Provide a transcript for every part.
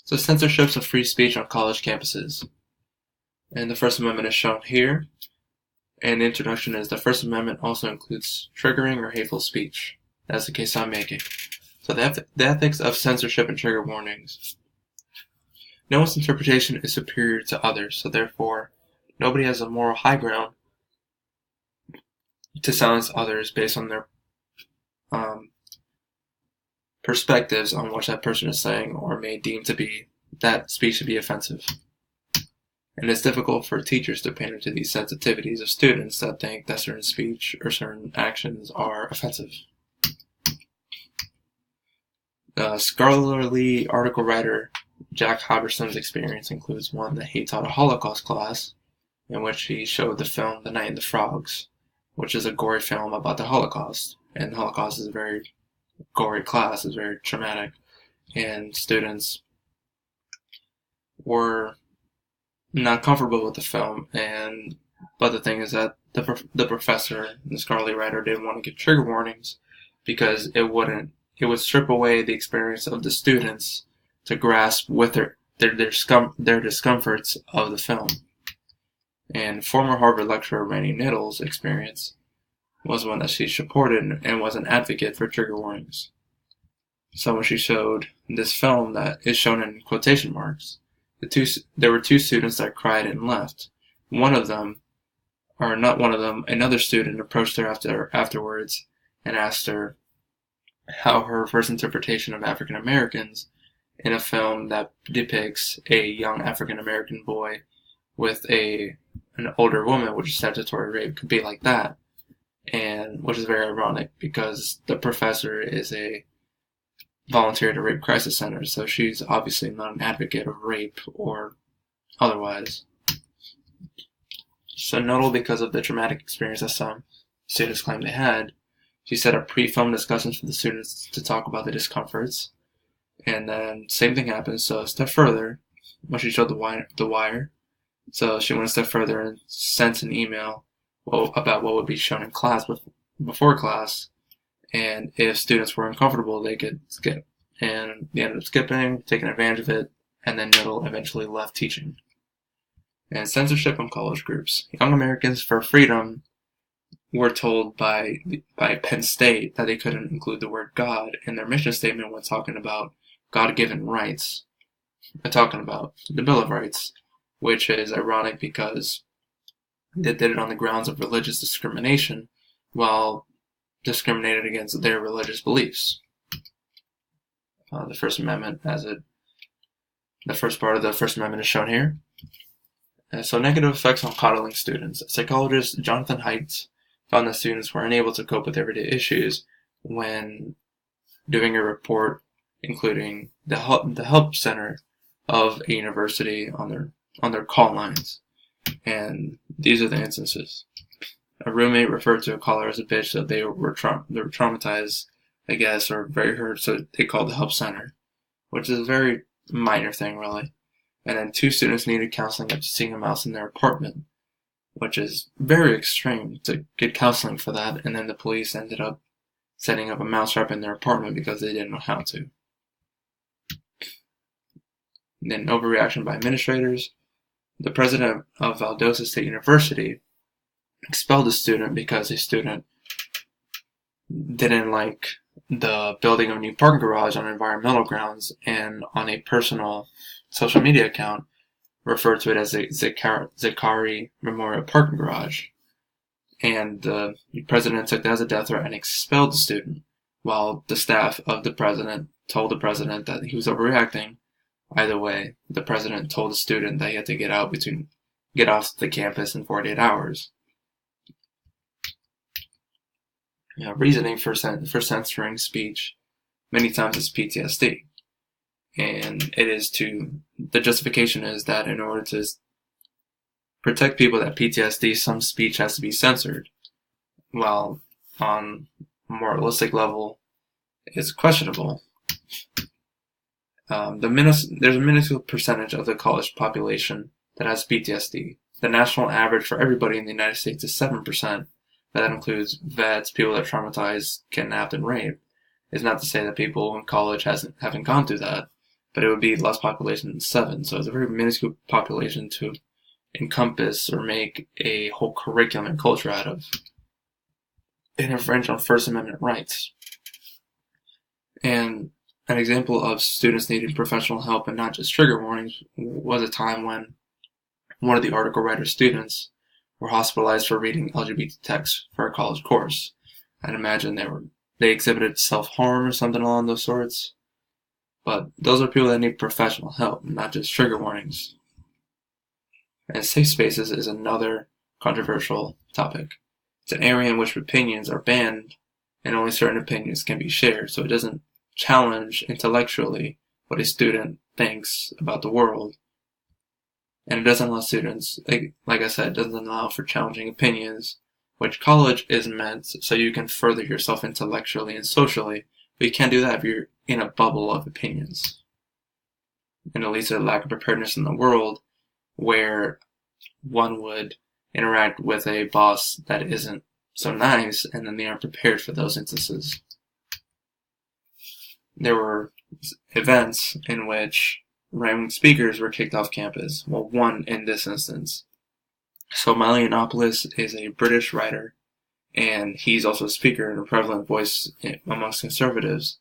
So censorships of free speech on college campuses. And the First Amendment is shown here. And the introduction is the First Amendment also includes triggering or hateful speech. That's the case I'm making. So the ethics of censorship and trigger warnings. No one's interpretation is superior to others, so therefore nobody has a moral high ground to silence others based on their perspectives on what that person is saying or may deem to be that speech to be offensive. And it's difficult for teachers to pander to these sensitivities of students that think that certain speech or certain actions are offensive. The scholarly article writer Jack Haberson's experience includes one that he taught a Holocaust class in which he showed the film The Night and the Frogs, which is a gory film about the Holocaust. And the Holocaust is a very gory class, it's very traumatic, and students were not comfortable with the film. But the thing is that the professor, the scholarly writer, didn't want to give trigger warnings because it would strip away the experience of the students to grasp with their discomforts of the film. And former Harvard lecturer Randy Niddle's experience was one that she supported and was an advocate for trigger warnings. So when she showed this film that is shown in quotation marks, there were two students that cried and left. Another student approached her afterwards and asked her how her first interpretation of African Americans in a film that depicts a young African American boy with an older woman, which is statutory rape, could be like that. And which is very ironic because the professor is a volunteer at a rape crisis center, so she's obviously not an advocate of rape or otherwise. So notable because of the traumatic experience that some students claim they had, she set up pre-film discussions for the students to talk about the discomforts. And then same thing happened, so a step further, when she showed the wire, so she went a step further and sent an email about what would be shown in class before class, and if students were uncomfortable, they could skip. And they ended up skipping, taking advantage of it, and then Niddle eventually left teaching. And censorship on college groups. Young Americans for Freedom were told by Penn State that they couldn't include the word God in their mission statement when talking about God-given rights, talking about the Bill of Rights, which is ironic because they did it on the grounds of religious discrimination while discriminated against their religious beliefs. The First Amendment, the first part of the First Amendment is shown here. So negative effects on coddling students. Psychologist Jonathan Haidt found that students were unable to cope with everyday issues when doing a report including the help center of a university on their call lines. And these are the instances. A roommate referred to a caller as a bitch, that they were traumatized, I guess, or very hurt, so they called the help center, which is a very minor thing, really. And then two students needed counseling after seeing a mouse in their apartment, which is very extreme to get counseling for that, and then the police ended up setting up a mouse trap in their apartment because they didn't know how to. And then overreaction by administrators. The president of Valdosta State University expelled a student because a student didn't like the building of a new parking garage on environmental grounds, and on a personal social media account referred to it as a Zachary Memorial Parking Garage. And the president took that as a death threat and expelled the student, while the staff of the president told the president that he was overreacting. Either way, the president told the student that he had to get off the campus in 48 hours. Reasoning for censoring speech many times is PTSD. And the justification is that in order to protect people that PTSD, some speech has to be censored. While on a moralistic level, it's questionable. There's a minuscule percentage of the college population that has PTSD. The national average for everybody in the United States is 7%. That includes vets, people that are traumatized, kidnapped, and raped. It's not to say that people in college haven't gone through that, but it would be less population than 7. So it's a very minuscule population to encompass or make a whole curriculum and culture out of. It infringed on First Amendment rights. And an example of students needing professional help and not just trigger warnings was a time when one of the article writer students were hospitalized for reading LGBT text for a college course. I'd imagine they exhibited self-harm or something along those sorts. But those are people that need professional help, not just trigger warnings. And safe spaces is another controversial topic. It's an area in which opinions are banned and only certain opinions can be shared, so it doesn't challenge intellectually what a student thinks about the world. And it doesn't allow students, like I said, it doesn't allow for challenging opinions, which college is meant so you can further yourself intellectually and socially, but you can't do that if you're in a bubble of opinions. And it leads to a lack of preparedness in the world where one would interact with a boss that isn't so nice, and then they aren't prepared for those instances. There were events in which right-wing speakers were kicked off campus. Well, one in this instance. So Milo Yiannopoulos is a British writer, and he's also a speaker and a prevalent voice amongst conservatives.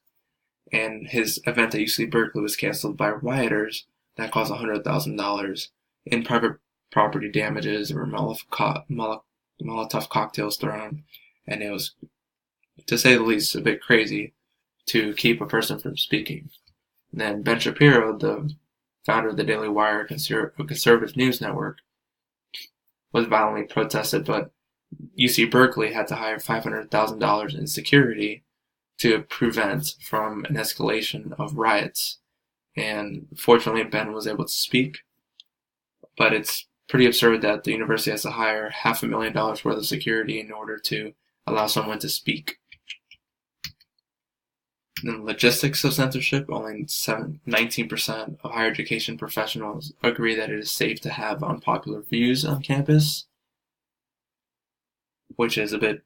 And his event at UC Berkeley was canceled by rioters that caused $100,000 in private property damages. There were Molotov cocktails thrown, and it was, to say the least, a bit crazy to keep a person from speaking. And then Ben Shapiro, the founder of the Daily Wire, a conservative news network, was violently protested, but UC Berkeley had to hire $500,000 in security to prevent from an escalation of riots. And fortunately, Ben was able to speak, but it's pretty absurd that the university has to hire $500,000 worth of security in order to allow someone to speak. In the logistics of censorship, only 19% of higher education professionals agree that it is safe to have unpopular views on campus, which is a bit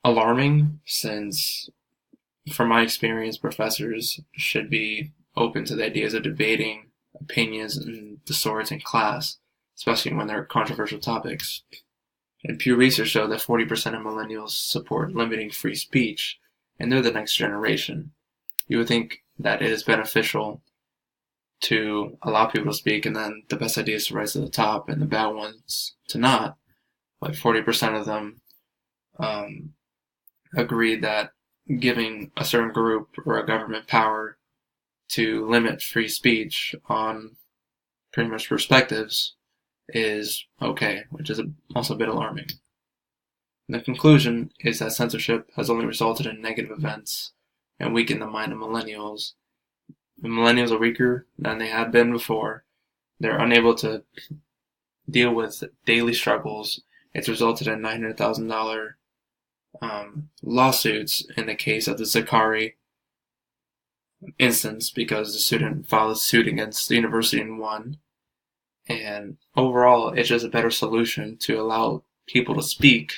alarming, since, from my experience, professors should be open to the ideas of debating opinions and the sorts in class, especially when they're controversial topics. And Pew Research showed that 40% of millennials support limiting free speech, and they're the next generation. You would think that it is beneficial to allow people to speak, and then the best ideas to rise to the top and the bad ones to not. But 40% of them agree that giving a certain group or a government power to limit free speech on pretty much perspectives is okay, which is also a bit alarming. And the conclusion is that censorship has only resulted in negative events and weakened the mind of millennials. The millennials are weaker than they have been before. They're unable to deal with daily struggles. It's resulted in $900,000 lawsuits in the case of the Zakari instance, because the student filed a suit against the university and won. And overall, it's just a better solution to allow people to speak